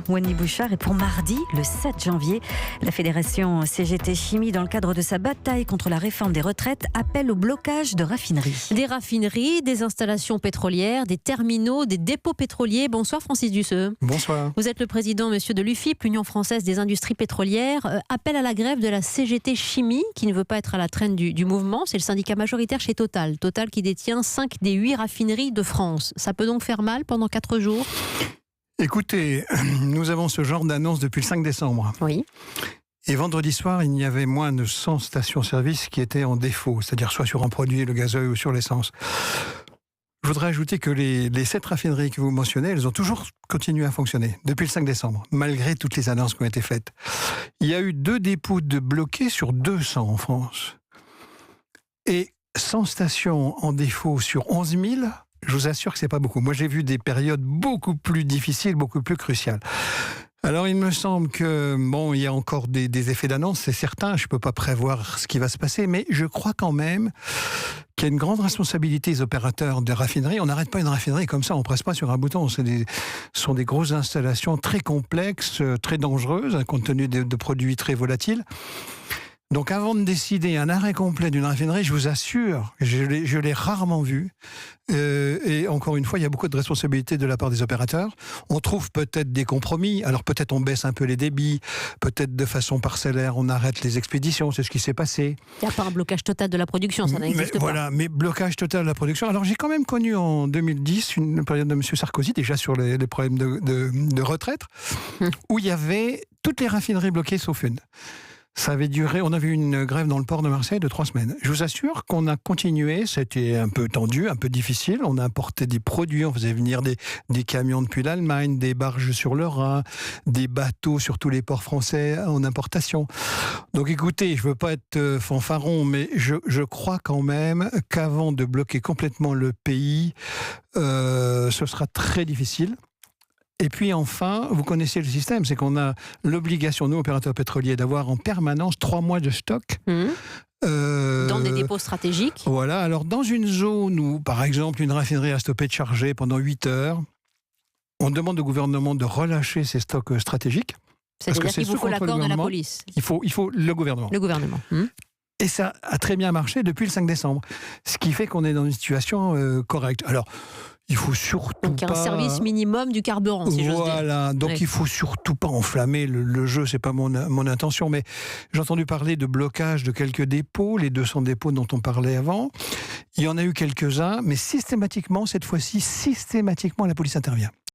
Wendy Bouchard. Et pour mardi, le 7 janvier, la fédération CGT Chimie, dans le cadre de sa bataille contre la réforme des retraites, appelle au blocage de raffineries. Des raffineries, des installations pétrolières, des terminaux, des dépôts pétroliers. Bonsoir Francis Dusseux. Bonsoir. Vous êtes le président, monsieur, de l'UFIP, l'Union française des industries pétrolières. Appel à la grève de la CGT Chimie, qui ne veut pas être à la traîne du mouvement. C'est le syndicat majoritaire chez Total. Total qui détient 5 des 8 raffineries de France. Ça peut donc faire mal pendant 4 jours ? Écoutez, nous avons ce genre d'annonce depuis le 5 décembre. Oui. Et vendredi soir, il y avait moins de 100 stations-service qui étaient en défaut, c'est-à-dire soit sur un produit, le gazoil ou sur l'essence. Je voudrais ajouter que les 7 raffineries que vous mentionnez, elles ont toujours continué à fonctionner depuis le 5 décembre, malgré toutes les annonces qui ont été faites. Il y a eu 2 dépôts de bloqués sur 200 en France. Et 100 stations en défaut sur 11 000, je vous assure que c'est pas beaucoup. Moi, j'ai vu des périodes beaucoup plus difficiles, beaucoup plus cruciales. Alors, il me semble que, il y a encore des effets d'annonce, c'est certain, je ne peux pas prévoir ce qui va se passer, mais je crois quand même qu'il y a une grande responsabilité des opérateurs de raffinerie. On n'arrête pas une raffinerie comme ça, on ne presse pas sur un bouton. Ce sont des grosses installations très complexes, très dangereuses, compte tenu de produits très volatiles. Donc avant de décider un arrêt complet d'une raffinerie, je vous assure, je l'ai rarement vu. Et encore une fois, il y a beaucoup de responsabilités de la part des opérateurs. On trouve peut-être des compromis. Alors peut-être on baisse un peu les débits, peut-être de façon parcellaire on arrête les expéditions, c'est ce qui s'est passé. Il n'y a pas un blocage total de la production, ça n'existe pas. Voilà, mais blocage total de la production. Alors j'ai quand même connu en 2010 une période de M. Sarkozy, déjà sur les problèmes de retraite, où il y avait toutes les raffineries bloquées sauf une. Ça avait duré, on avait eu une grève dans le port de Marseille de 3 semaines. Je vous assure qu'on a continué, c'était un peu tendu, un peu difficile. On a importé des produits, on faisait venir des camions depuis l'Allemagne, des barges sur le Rhin, des bateaux sur tous les ports français en importation. Donc écoutez, je ne veux pas être fanfaron, mais je crois quand même qu'avant de bloquer complètement le pays, ce sera très difficile. Et puis enfin, vous connaissez le système, c'est qu'on a l'obligation, nous, opérateurs pétroliers, d'avoir en permanence 3 mois de stock. Dans des dépôts stratégiques. Voilà, alors dans une zone où, par exemple, une raffinerie a stoppé de charger pendant 8 heures, on demande au gouvernement de relâcher ses stocks stratégiques. C'est-à-dire qu'il vous faut l'accord de la police. Il faut le gouvernement. Le gouvernement. Et ça a très bien marché depuis le 5 décembre. Ce qui fait qu'on est dans une situation correcte. Alors, il faut surtout donc, un service minimum du carburant, si j'ose dire. Voilà, donc il faut surtout pas enflammer le jeu, c'est pas mon intention, mais j'ai entendu parler de blocage de quelques dépôts, les 200 dépôts dont on parlait avant. Il y en a eu quelques-uns, mais systématiquement, cette fois-ci, la police intervient.